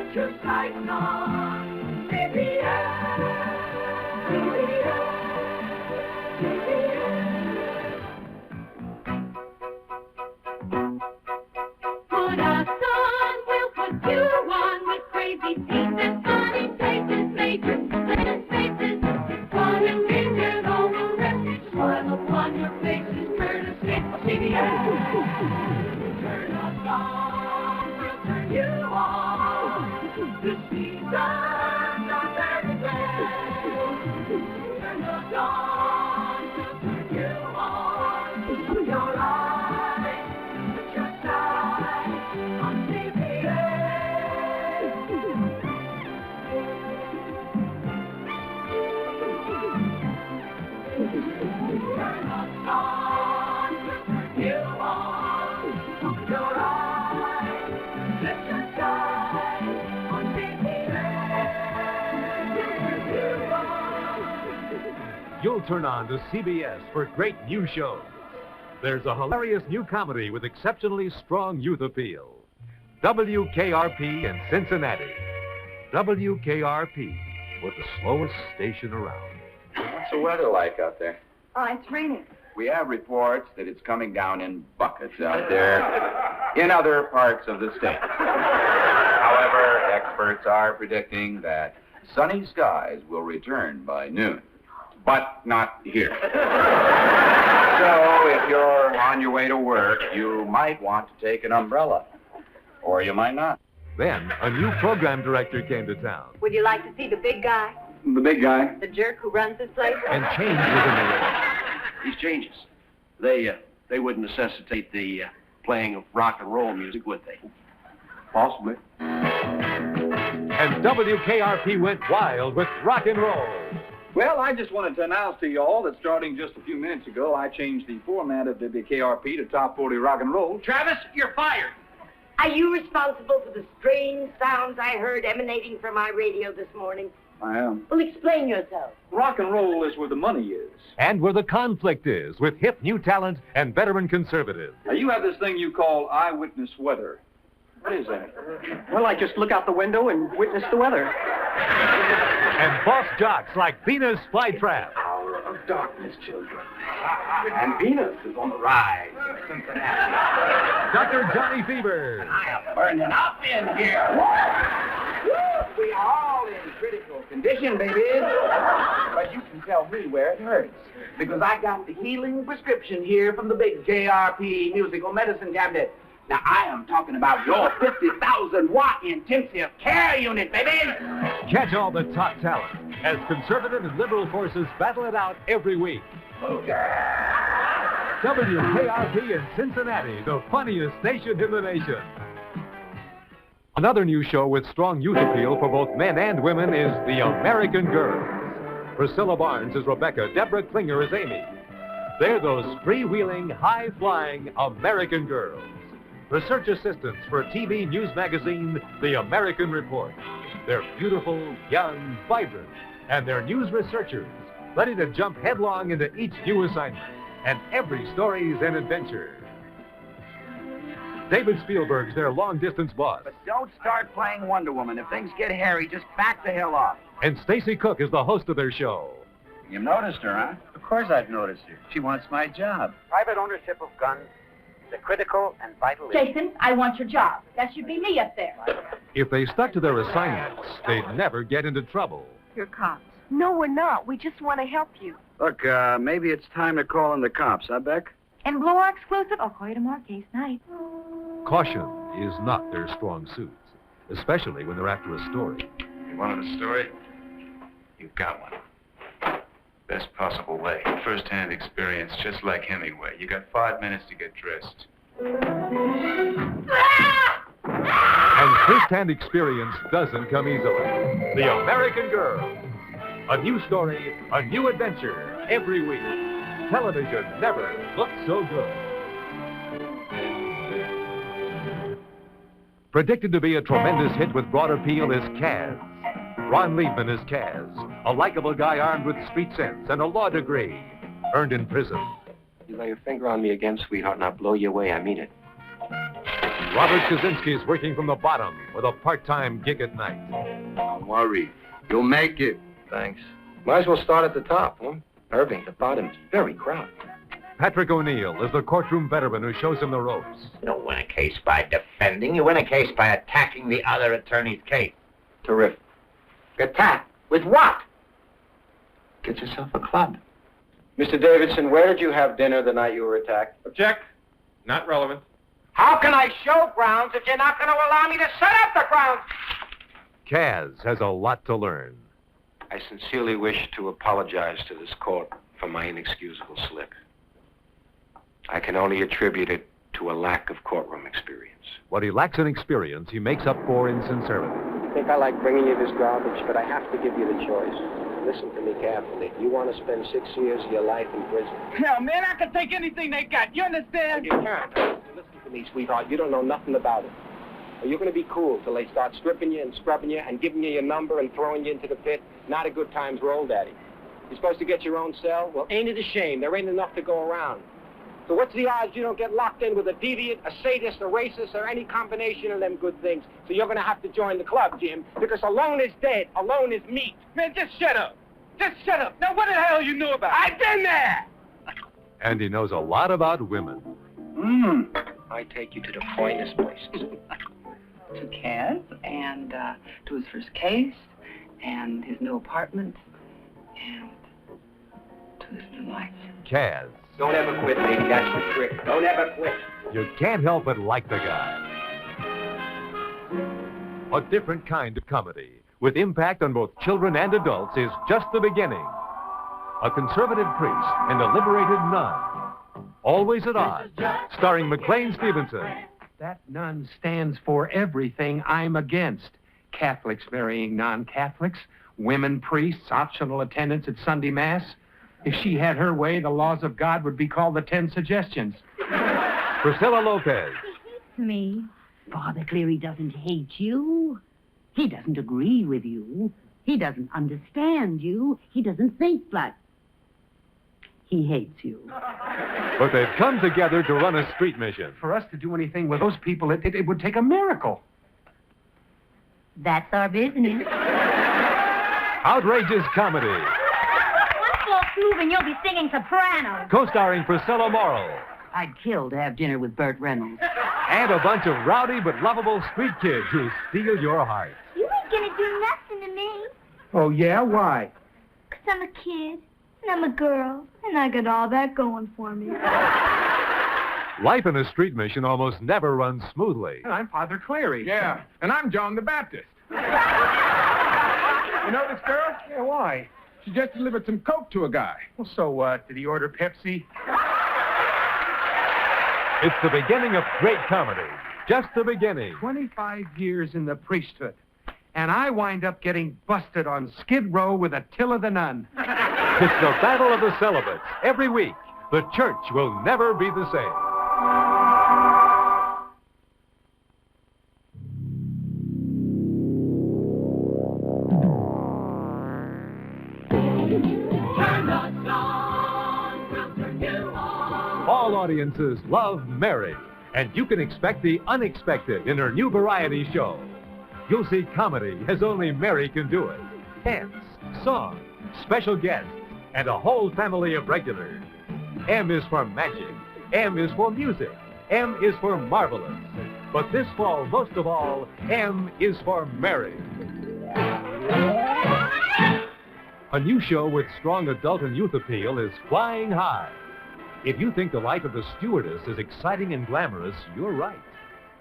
Put your sights on CBS. CBS. CBS. Put us on, we'll put you on with crazy scenes and funny faces, major and faces. Fun and games and all the rest. Smile upon your faces, courtesy of CBS. Turn us on, we'll turn you on. This season's our very best. Turn us on, we'll turn you on. Put your eyes, put your sight on CBS. Turn us on, we'll turn you on. Open your eyes, let your sight on CBS. You'll turn on to CBS for great new shows. There's a hilarious new comedy with exceptionally strong youth appeal. WKRP in Cincinnati. WKRP with the slowest station around. What's the weather like out there? Oh, it's raining. We have reports that it's coming down in buckets out there in other parts of the state. However, experts are predicting that sunny skies will return by noon, but not here. So if you're on your way to work, you might want to take an umbrella, or you might not. Then a new program director came to town Would you like to see the big guy? The big guy? The jerk who runs this place? and change was in the air. These changes, they wouldn't necessitate the playing of rock and roll music, would they? Possibly. And WKRP went wild with rock and roll. Well, I just wanted to announce to you all that starting just a few minutes ago, I changed the format of WKRP to Top 40 Rock and Roll. Travis, you're fired. Are you responsible for the strange sounds I heard emanating from my radio this morning? I am. Well, explain yourself. Rock and roll is where the money is. And where the conflict is with hip new talent and veteran conservatives. Now, you have this thing you call eyewitness weather. What is that? Well, I just look out the window and witness the weather. And boss jocks like Venus Flytrap. Hour of darkness, children. And Venus is on the rise in Cincinnati. Dr. Johnny Fever. I am burning up in here. We are all in critical condition, babies. But you can tell me where it hurts. Because I got the healing prescription here from the big JRP musical medicine cabinet. Now, I am talking about your 50,000-watt intensive care unit, babies. Catch all the top talent as conservative and liberal forces battle it out every week. WKRP in Cincinnati, the funniest station in the nation. Another new show with strong youth appeal for both men and women is The American Girls. Priscilla Barnes is Rebecca, Deborah Klinger is Amy. They're those freewheeling, high-flying American girls. Research assistants for TV news magazine, The American Report. They're beautiful, young, vibrant, and they're news researchers, ready to jump headlong into each new assignment. And every story's an adventure. David Spielberg's their long-distance boss. But don't start playing Wonder Woman. If things get hairy, just back the hell off. And Stacy Cook is the host of their show. You noticed her, huh? Of course I've noticed her. She wants my job. Private ownership of guns is a critical and vital issue. Jason, I want your job. That should be me up there. If they stuck to their assignments, they'd never get into trouble. You're cops. No, we're not. We just want to help you. Look, maybe it's time to call in the cops, huh, Beck? And blow our exclusive? I'll call you tomorrow, case night. Caution is not their strong suits, especially when they're after a story. You wanted a story? You've got one. Best possible way. First-hand experience, just like Hemingway. You got 5 minutes to get dressed. And first-hand experience doesn't come easily. The American Girl. A new story, a new adventure every week. Television never looked so good. Predicted to be a tremendous hit with broad appeal is Kaz. Ron Liebman is Kaz, a likable guy armed with street sense and a law degree, earned in prison. You lay your finger on me again, sweetheart, and I'll blow you away. I mean it. Robert Kaczynski's working from the bottom with a part-time gig at night. Don't worry. You'll make it. Thanks. Might as well start at the top, huh? Irving, the bottom's very crowded. Patrick O'Neill is the courtroom veteran who shows him the ropes. You don't win a case by defending. You win a case by attacking the other attorney's case. Terrific. Attack? With what? Get yourself a club. Mr. Davidson, where did you have dinner the night you were attacked? Object. Not relevant. How can I show grounds if you're not going to allow me to set up the grounds? Kaz has a lot to learn. I sincerely wish to apologize to this court for my inexcusable slip. I can only attribute it to a lack of courtroom experience. What he lacks in experience, he makes up for in sincerity. I think I like bringing you this garbage, but I have to give you the choice. Listen to me carefully. You want to spend 6 years of your life in prison? Hell, man, I can take anything they got. You understand? You can't. Listen to me, sweetheart. You don't know nothing about it. You're going to be cool till they start stripping you and scrubbing you and giving you your number and throwing you into the pit. Not a good time's roll, Daddy. You're supposed to get your own cell? Well, ain't it a shame? There ain't enough to go around. So what's the odds you don't get locked in with a deviant, a sadist, a racist, or any combination of them good things? So you're going to have to join the club, Jim, because alone is dead. Alone is meat. Man, just shut up. Just shut up. Now, what the hell you knew about it? I've been there! And he knows a lot about women. I take you to the finest places. To Kaz and to his first case and his new apartment and to his new life. Kaz. Don't ever quit, baby. That's the trick. Don't ever quit. You can't help but like the guy. A different kind of comedy, with impact on both children and adults, is just the beginning. A conservative priest and a liberated nun. Always at odds. Starring McLean Stevenson. That nun stands for everything I'm against. Catholics marrying non-Catholics, women priests, optional attendance at Sunday Mass. If she had her way, the laws of God would be called the 10 Suggestions. Priscilla Lopez. Me? Father Cleary doesn't hate you. He doesn't agree with you. He doesn't understand you. He doesn't think like... He hates you. But they've come together to run a street mission. For us to do anything with those people, it would take a miracle. That's our business. Outrageous comedy. Once floor's moving, you'll be singing soprano. Co-starring Priscilla Morrill. I'd kill to have dinner with Burt Reynolds. And a bunch of rowdy but lovable street kids who steal your heart. You ain't gonna do nothing to me. Oh, yeah? Why? 'Cause I'm a kid, and I'm a girl, and I got all that going for me. Life in a street mission almost never runs smoothly. I'm Father Cleary. Yeah, and I'm John the Baptist. You know this girl? Yeah, why? She just delivered some coke to a guy. Well, so what? Did he order Pepsi? It's the beginning of great comedy. Just the beginning. 25 years in the priesthood. And I wind up getting busted on Skid Row with Attila the Nun. It's the Battle of the Celibates. Every week, the church will never be the same. All audiences love Mary, and you can expect the unexpected in her new variety show. You'll see comedy as only Mary can do it. Dance, song, special guests, and a whole family of regulars. M is for magic. M is for music. M is for marvelous. But this fall, most of all, M is for Mary. A new show with strong adult and youth appeal is Flying High. If you think the life of the stewardess is exciting and glamorous, you're right.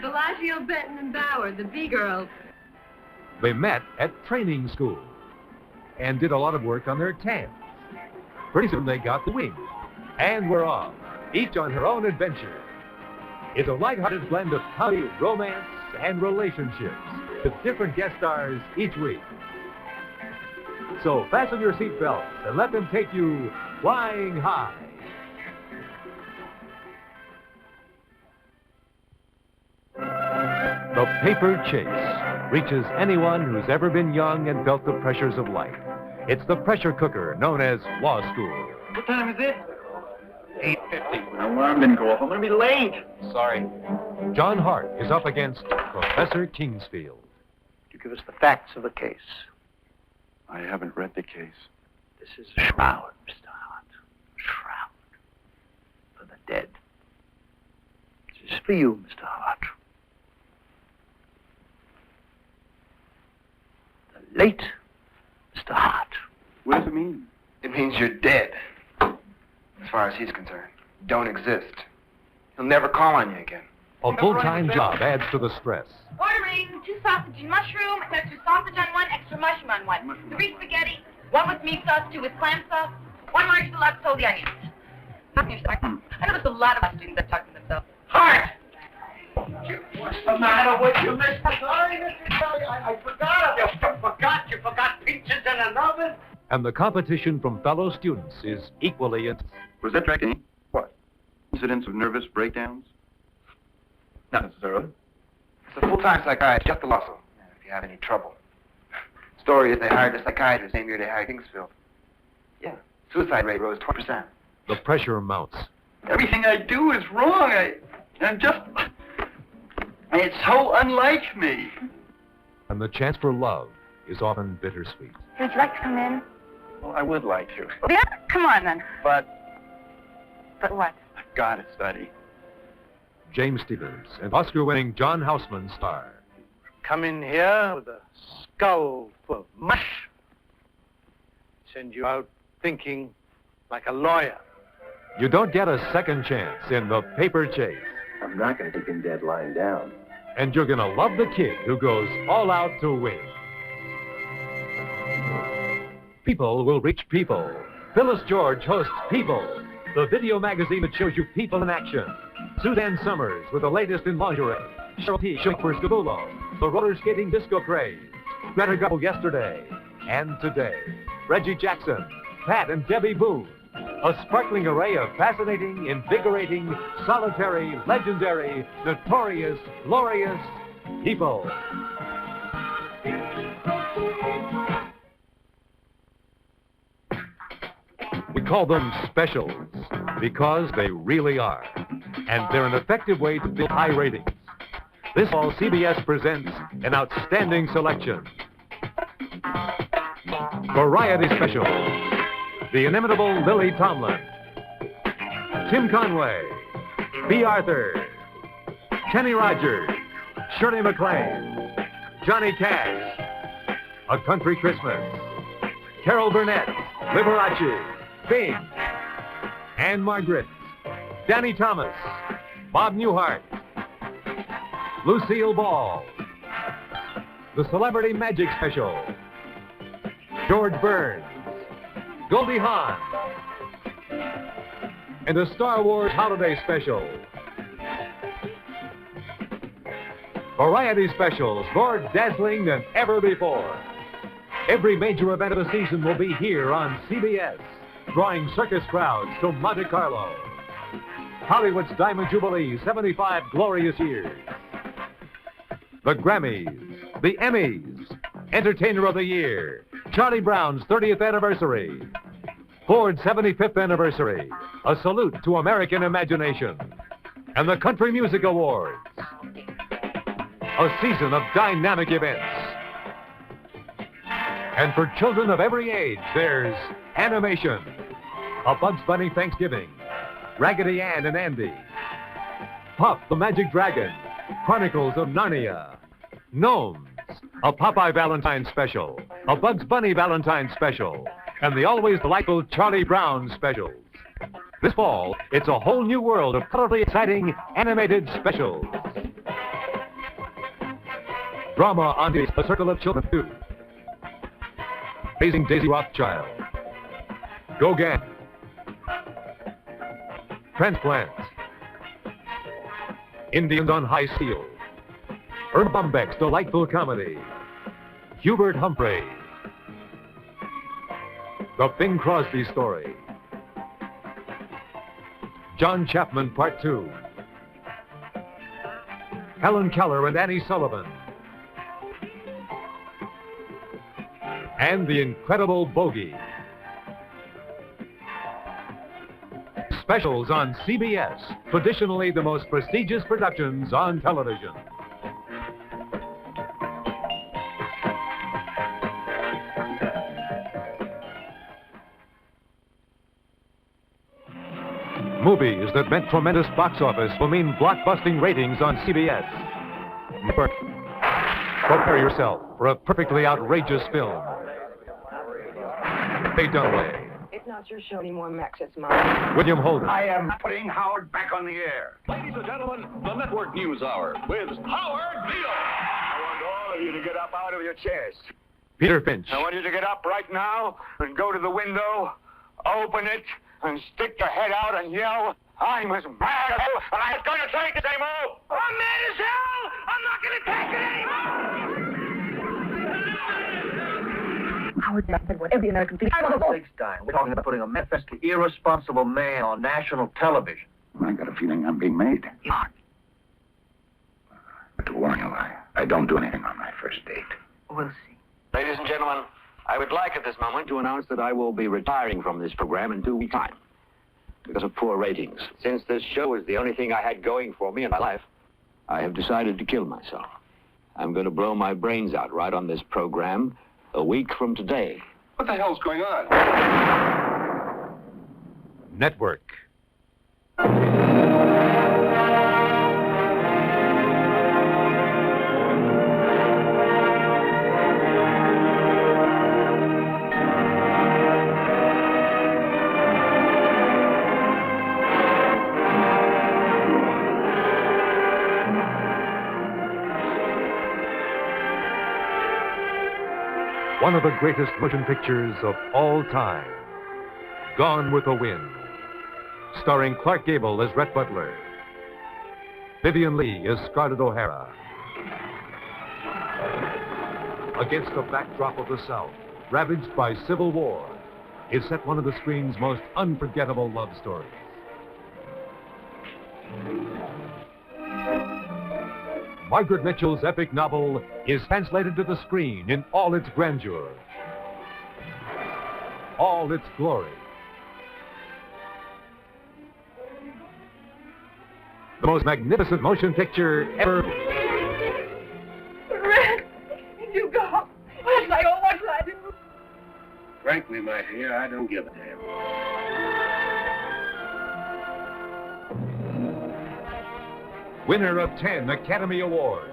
Bellagio, Benton, and Bauer, the B-girls. They met at training school and did a lot of work on their tans. Pretty soon they got the wings and were off, each on her own adventure. It's a lighthearted blend of comedy, romance, and relationships with different guest stars each week. So fasten your seatbelts and let them take you flying high. The Paper Chase reaches anyone who's ever been young and felt the pressures of life. It's the pressure cooker known as law school. What time is it? 8:50. My alarm didn't go off. I'm going to be late. Sorry. John Hart is up against Professor Kingsfield. You give us the facts of the case. I haven't read the case. This is a shroud, Mr. Hart. Shroud. For the dead. This is for you, Mr. Hart. The late Mr. Hart. What does it mean? It means you're dead. As far as he's concerned. Don't exist. He'll never call on you again. A full-time job adds to the stress. Ordering 2 sausage and mushroom, extra sausage on 1, extra mushroom on 1. 3 spaghetti, 1 with meat sauce, 2 with clam sauce, 1 large deluxe, sold the onions. I know there's a lot of my students that talk to themselves. Hart! What's the matter with you, Mr. Sorry, Mr. Kelly. I forgot. You forgot peaches in an oven? And the competition from fellow students is equally intense. Was that tracking? What? Incidents of nervous breakdowns? Not necessarily. It's a full-time psychiatrist, just a muscle, if you have any trouble. Story is they hired a psychiatrist same year they hired Kingsfield. Yeah, suicide rate rose 20%. The pressure mounts. Everything I do is wrong. It's so unlike me. And the chance for love is often bittersweet. Would you like to come in? Well, I would like to. Yeah? Come on, then. But But what? I've got to study. James Stevens and Oscar-winning John Houseman star. Come in here with a skull full of mush. Send you out thinking like a lawyer. You don't get a second chance in The Paper Chase. I'm not going to take him dead lying down. And you're going to love the kid who goes all out to win. People will reach people. Phyllis George hosts People, the video magazine that shows you people in action. Suzanne Summers with the latest in lingerie. Cheryl T. for Scabulo, the roller skating disco craze. Greta Garbo yesterday and today. Reggie Jackson, Pat and Debbie Boone. A sparkling array of fascinating, invigorating, solitary, legendary, notorious, glorious people. We call them specials because they really are. And they're an effective way to build high ratings. This fall, CBS presents an outstanding selection. Variety Special. The inimitable Lily Tomlin. Tim Conway. B. Arthur. Kenny Rogers. Shirley MacLaine. Johnny Cash. A Country Christmas. Carol Burnett. Liberace. Bing. Anne Margaret. Danny Thomas. Bob Newhart. Lucille Ball. The Celebrity Magic Special. George Burns. Goldie Hawn. And a Star Wars Holiday Special. Variety Specials more dazzling than ever before. Every major event of the season will be here on CBS, drawing circus crowds to Monte Carlo. Hollywood's Diamond Jubilee, 75 glorious years. The Grammys, the Emmys, Entertainer of the Year, Charlie Brown's 30th anniversary, Ford's 75th anniversary, a salute to American imagination, and the Country Music Awards. A season of dynamic events. And for children of every age, there's animation, A Bugs Bunny Thanksgiving, Raggedy Ann and Andy, Puff the Magic Dragon, Chronicles of Narnia, Gnomes, a Popeye Valentine special, a Bugs Bunny Valentine special, and the always delightful Charlie Brown specials. This fall, it's a whole new world of colorfully exciting animated specials. Drama on A Circle of Children 2. Raising Daisy Rothschild. Gauguin. Transplant. Indians on High Steel. Herb Bumbeck's delightful comedy. Hubert Humphrey. The Bing Crosby Story. John Chapman Part 2. Helen Keller and Annie Sullivan. And The Incredible Bogey. Specials on CBS, traditionally the most prestigious productions on television. Movies that meant tremendous box office will mean blockbusting ratings on CBS. Network. Prepare yourself for a perfectly outrageous film. Faye Dunaway. It's not your show anymore, Max. It's mine. William Holden. I am putting Howard back on the air. Ladies and gentlemen, the Network News Hour with Howard Beale. I want all of you to get up out of your chairs. Peter Finch. I want you to get up right now and go to the window, open it, and stick your head out and yell, "I'm as mad as hell, and I'm going to take it anymore! I'm mad as hell! I'm not going to take it anymore!" Howard said what every American thinks. I'm on the board. We're talking about putting a manifestly irresponsible man on national television. I got a feeling I'm being made. But to warn you, I don't do anything on my first date. We'll see. Ladies and gentlemen, I would like at this moment to announce that I will be retiring from this program in 2 weeks' time because of poor ratings. Since this show is the only thing I had going for me in my life, I have decided to kill myself. I'm going to blow my brains out right on this program a week from today. What the hell's going on? Network. One of the greatest motion pictures of all time, Gone with the Wind, starring Clark Gable as Rhett Butler, Vivian Leigh as Scarlett O'Hara. Against the backdrop of the South, ravaged by civil war, is set one of the screen's most unforgettable love stories. Margaret Mitchell's epic novel is translated to the screen in all its grandeur, all its glory. The most magnificent motion picture ever. Red, you go. What shall I go? What shall I do? Frankly, my dear, I don't give a damn. Winner of 10 Academy Awards,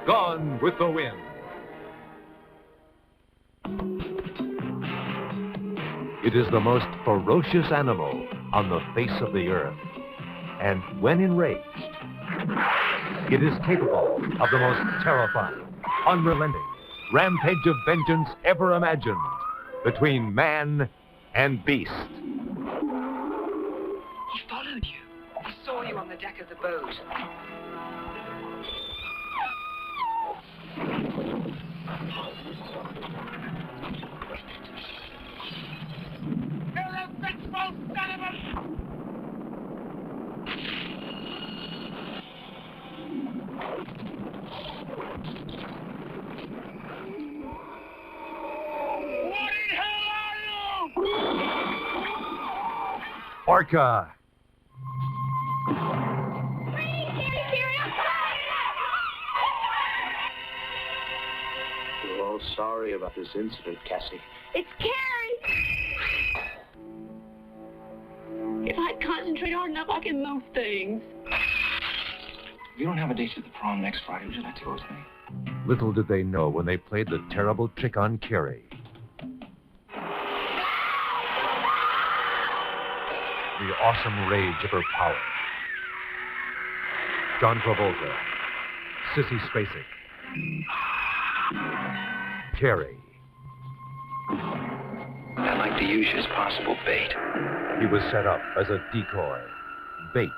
Gone with the Wind. It is the most ferocious animal on the face of the earth. And when enraged, it is capable of the most terrifying, unrelenting rampage of vengeance ever imagined between man and beast. He followed you. He saw you on the deck of the boat. Orca. We're all sorry about this incident, Cassie. It's Carrie! If I concentrate hard enough, I can move things. If you don't have a date to the prom next Friday, would you like to go with me? Little did they know when they played the terrible trick on Carrie. The awesome rage of her power. John Travolta, Sissy Spacek, Carrie. I'd like to use you as possible bait. He was set up as a decoy, bait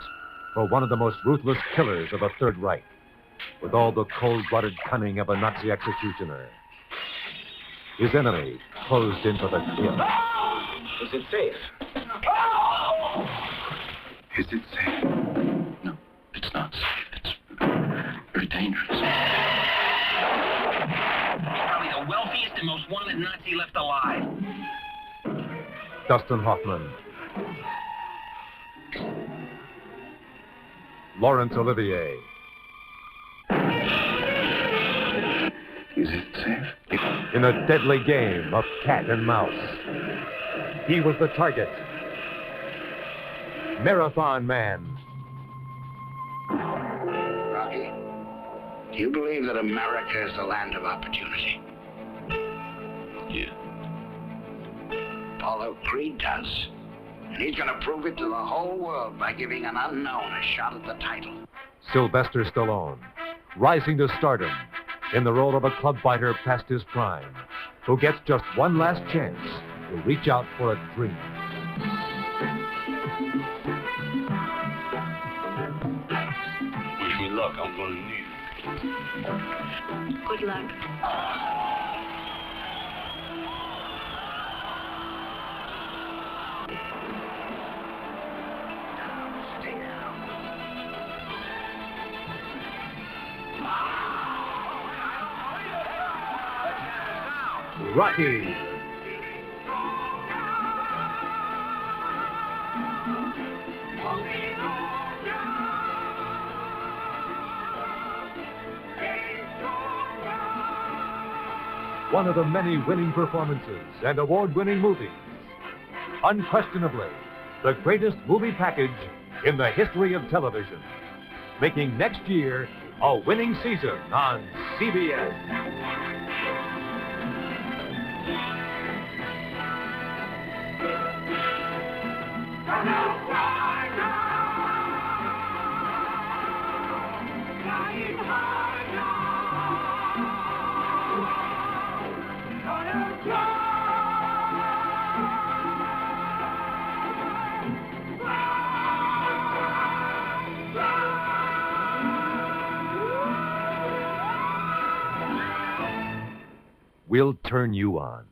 for one of the most ruthless killers of the Third Reich, with all the cold-blooded cunning of a Nazi executioner. His enemy closed in for the kill. Is it safe? Is it safe? No, it's not safe. It's very dangerous. Probably the wealthiest and most wanted Nazi left alive. Dustin Hoffman, Laurence Olivier. Is it safe? In a deadly game of cat and mouse, he was the target. Marathon Man. Rocky, do you believe that America is the land of opportunity? Yeah. Apollo Creed does. And he's going to prove it to the whole world by giving an unknown a shot at the title. Sylvester Stallone, rising to stardom in the role of a club fighter past his prime, who gets just one last chance to reach out for a dream. Wish me luck. I'm going to need it. Good luck. Rocky. One of the many winning performances and award-winning movies. Unquestionably, the greatest movie package in the history of television. Making next year a winning season on CBS. We'll turn you on.